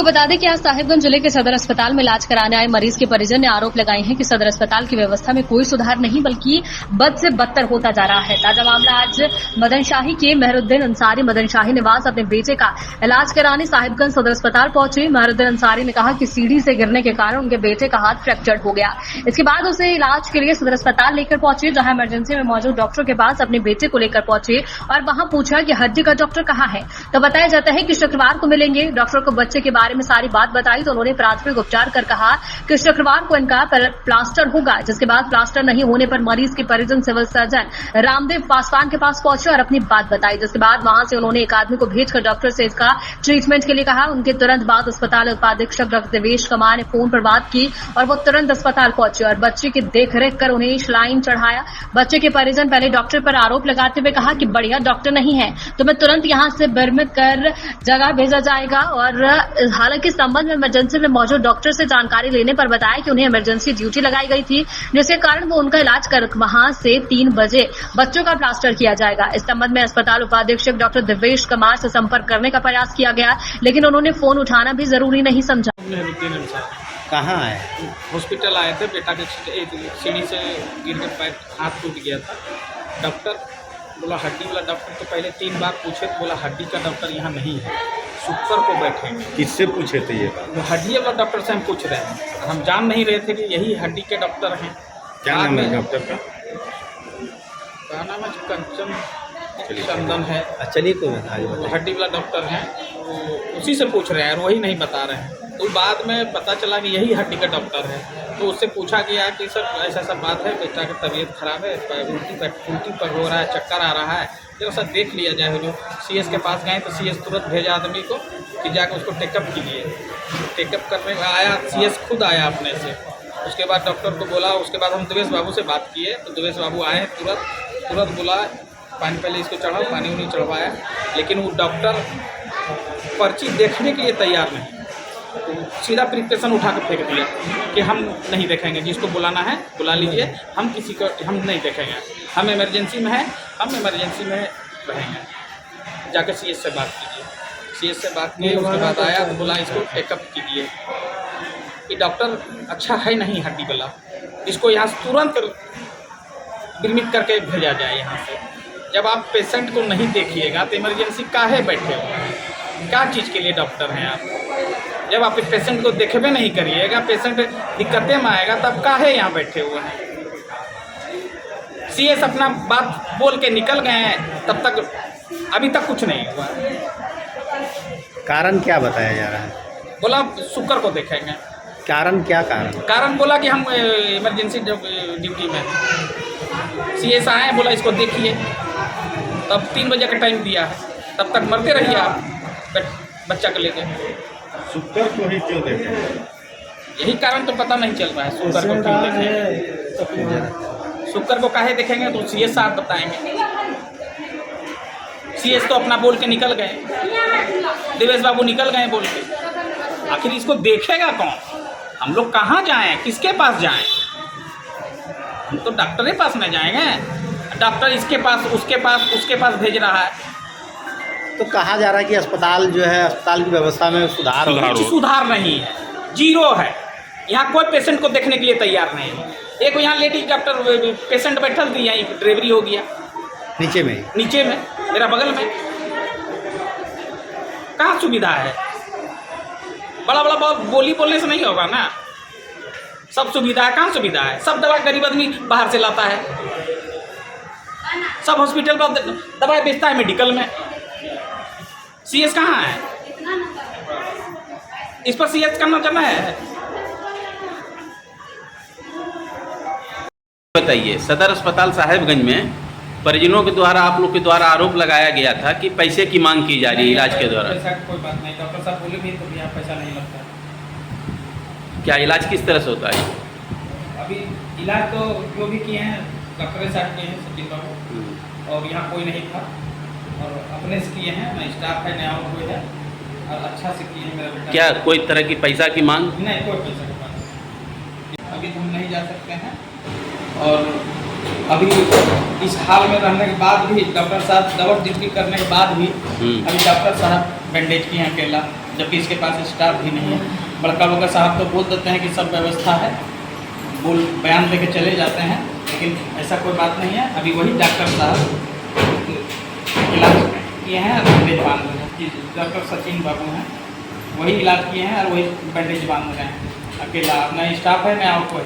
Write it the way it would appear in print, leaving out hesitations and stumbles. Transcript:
आपको बता दें कि आज साहिबगंज जिले के सदर अस्पताल में इलाज कराने आए मरीज के परिजन ने आरोप लगाए हैं कि सदर अस्पताल की व्यवस्था में कोई सुधार नहीं बल्कि बद से बदतर होता जा रहा है। ताजा मामला आज मदन शाही के मेहरुद्दीन अंसारी मदन शाही निवास अपने बेटे का इलाज कराने साहिबगंज सदर अस्पताल पहुंचे। मेहरुद्दीन अंसारी ने कहा कि सीढ़ी से गिरने के कारण उनके बेटे का हाथ फ्रैक्चर हो गया। इसके बाद उसे इलाज के लिए सदर अस्पताल लेकर पहुंचे, जहां इमरजेंसी में मौजूद डॉक्टर के पास अपने बेटे को लेकर पहुंचे और वहां पूछा कि हड्डी का डॉक्टर कहाँ है। तो बताया जाता है कि शुक्रवार को मिलेंगे। डॉक्टर को बच्चे के बारे में सारी बात बताई तो उन्होंने प्राथमिक उपचार कर कहा कि शुक्रवार को इनका प्लास्टर होगा, जिसके बाद प्लास्टर नहीं होने पर मरीज के परिजन सिविल सर्जन रामदेव पासवान के पास पहुंचे और अपनी बात बताई, जिसके बाद वहां से उन्होंने एक आदमी को भेजकर डॉक्टर से इसका ट्रीटमेंट के लिए कहा। उनके तुरंत बाद अस्पताल उपाधीक्षक डॉक्टर देवेश कुमार ने फोन पर बात की और वो तुरंत अस्पताल पहुंचे और बच्चे की देखरेख कर उन्हें सलाइन चढ़ाया। बच्चे के परिजन पहले डॉक्टर पर आरोप लगाते हुए कहा कि बढ़िया डॉक्टर नहीं है तो मैं तुरंत यहां से भ्रमित कर जगह भेजा जाएगा। और हालांकि संबंध में इमरजेंसी में मौजूद डॉक्टर से जानकारी लेने पर बताया कि उन्हें इमरजेंसी ड्यूटी लगाई गई थी, जिसके कारण वो उनका इलाज कर वहां से 3 बजे बच्चों का प्लास्टर किया जाएगा। इस संबंध में अस्पताल उपाधीक्षक डॉक्टर देवेश कुमार से संपर्क करने का प्रयास किया गया, लेकिन उन्होंने फोन उठाना भी जरूरी नहीं समझा। कहाँ है? हॉस्पिटल आए थे, बेटा के सीढ़ी से गिरकर पैर हाथ टूट गया था। डॉक्टर बोला हड्डी वाला डॉक्टर, तो पहले 3 बार पूछे तो बोला हड्डी का डॉक्टर यहाँ नहीं है, शुक्र को बैठेंगे। किससे पूछे थे ये बात? हड्डी वाला डॉक्टर से हम पूछ रहे हैं, हम जान नहीं रहे थे कि यही हड्डी के डॉक्टर हैं। क्या नाम है डॉक्टर का? क्या नाम है? कंचन चंदन है। चलिए कोई हड्डी वाला डॉक्टर हैं, उसी से पूछ रहे हैं और वही नहीं बता रहे हैं। तो बाद में पता चला कि यही हड्डी का डॉक्टर है, तो उससे पूछा गया कि सर ऐसा सब बात है, बेटा की तबीयत खराब है, उल्टी पर हो रहा है, चक्कर आ रहा है, जरा सर देख लिया जाए। जो सीएस के पास गए तो सीएस तुरंत भेजा आदमी को कि जाकर उसको टेकअप कीजिए। टेकअप करने में आया, सीएस खुद आया अपने से। उसके बाद डॉक्टर को बोला, उसके बाद हम दिवेश बाबू से बात किए तो दिवेश बाबू आए, तुरंत बोला पानी पहले इसको चढ़ाओ, पानी उन्हीं चढ़वाया। लेकिन वो डॉक्टर पर्ची देखने के लिए तैयार नहीं, सीधा प्रिस्क्रिप्शन उठा कर फेंक दिया कि हम नहीं देखेंगे, जिसको बुलाना है बुला लीजिए, हम किसी को हम नहीं देखेंगे, हम इमरजेंसी में हैं, हम इमरजेंसी में रहेंगे। जाकर सीएस से बात कीजिए। सीएस से बात की, उसके बाद आया तो बोला इसको टेकअप कीजिए। ये डॉक्टर अच्छा है नहीं हड्डी वाला, इसको यहाँ से तुरंत एडमिट करके भेजा जाए यहाँ से। जब आप पेशेंट को नहीं देखिएगा तो इमरजेंसी काहे बैठे हुए हैं? क्या चीज़ के लिए डॉक्टर हैं आप? जब आप पेशेंट को देखबे नहीं करिएगा, पेशेंट दिक्कतें में आएगा, तब काहे यहाँ बैठे हुए हैं? सीएस अपना बात बोल के निकल गए हैं, तब तक अभी तक कुछ नहीं हुआ। कारण क्या बताया जा रहा है? बोला शुक्र को देखेंगे। कारण क्या? कारण बोला कि हम इमरजेंसी ड्यूटी में हैं। सीएस आए, बोला इसको देखिए, तब 3 बजे का टाइम दिया है, तब तक मरते रहिए आप बच्चा को लेकर। शुक्र को ही क्यों देखें? यही कारण तो पता नहीं चल रहा है, शुक्र को क्यों देखेंगे। शुक्र को काहे देखेंगे तो सीएस साहब बताएंगे। सीएस तो अपना बोल के निकल गए, दिवेश बाबू निकल गए बोल के। आखिर इसको देखेगा कौन? हम लोग कहाँ जाएं, किसके पास जाएं? हम तो डॉक्टर के पास न जाएंगे। डॉक्टर इसके पास, उसके पास भेज रहा है। तो कहा जा रहा है कि अस्पताल जो है, अस्पताल की व्यवस्था में सुधार नहीं है, जीरो है। यहाँ कोई पेशेंट को देखने के लिए तैयार नहीं है। एक यहाँ लेडीज डॉक्टर पेशेंट बैठल थी, यहाँ डिलीवरी हो गया नीचे में मेरा बगल में। कहाँ सुविधा है? बड़ा बोलने से नहीं होगा ना। सब सुविधा है, कहाँ सुविधा है? सब दवा गरीब आदमी बाहर से लाता है, सब हॉस्पिटल पर दवाई बेचता है मेडिकल में। सीएस कहाँ है? इस पर सीएस करना चाहना है। बताइए, सदर अस्पताल साहिबगंज में परिजनों के द्वारा, आप लोग के द्वारा आरोप लगाया गया था कि पैसे की मांग की जा रही है इलाज के दौरान। पैसा कोई बात नहीं, डॉक्टर साहब बोले भी तो यहाँ पैसा नहीं लगता। क्या इलाज किस तरह से होता है? अभी इलाज तो जो भी किए हैं डॉक्टर साहब किए हैं, सचिन बाबू, और यहाँ कोई नहीं था और अपने से किए हैं, ना स्टाफ है, नया कोई है, और अच्छा से किए हैं। मेरा बेटा क्या कोई तरह की पैसा की मांग? नहीं, कोई पैसा की मांग। अभी तो हम नहीं जा सकते हैं, और अभी इस हाल में रहने के बाद भी डॉक्टर साहब डबल ड्यूटी करने के बाद भी अभी डॉक्टर साहब बैंडेज किए हैं अकेला। जबकि इसके पास स्टाफ भी नहीं है। बड़का बड़का साहब तो बोल देते हैं कि सब व्यवस्था है, बोल बयान दे के चले जाते हैं, लेकिन ऐसा कोई बात नहीं है। अभी वही डॉक्टर साहब इलाज किए हैं और बैंडेज बांध रहे हैं। डॉक्टर सचिन बाबू हैं, वही इलाज किए हैं और वही बैंडेज बांध रहे हैं। अकेला अपना स्टाफ है, मैं आपको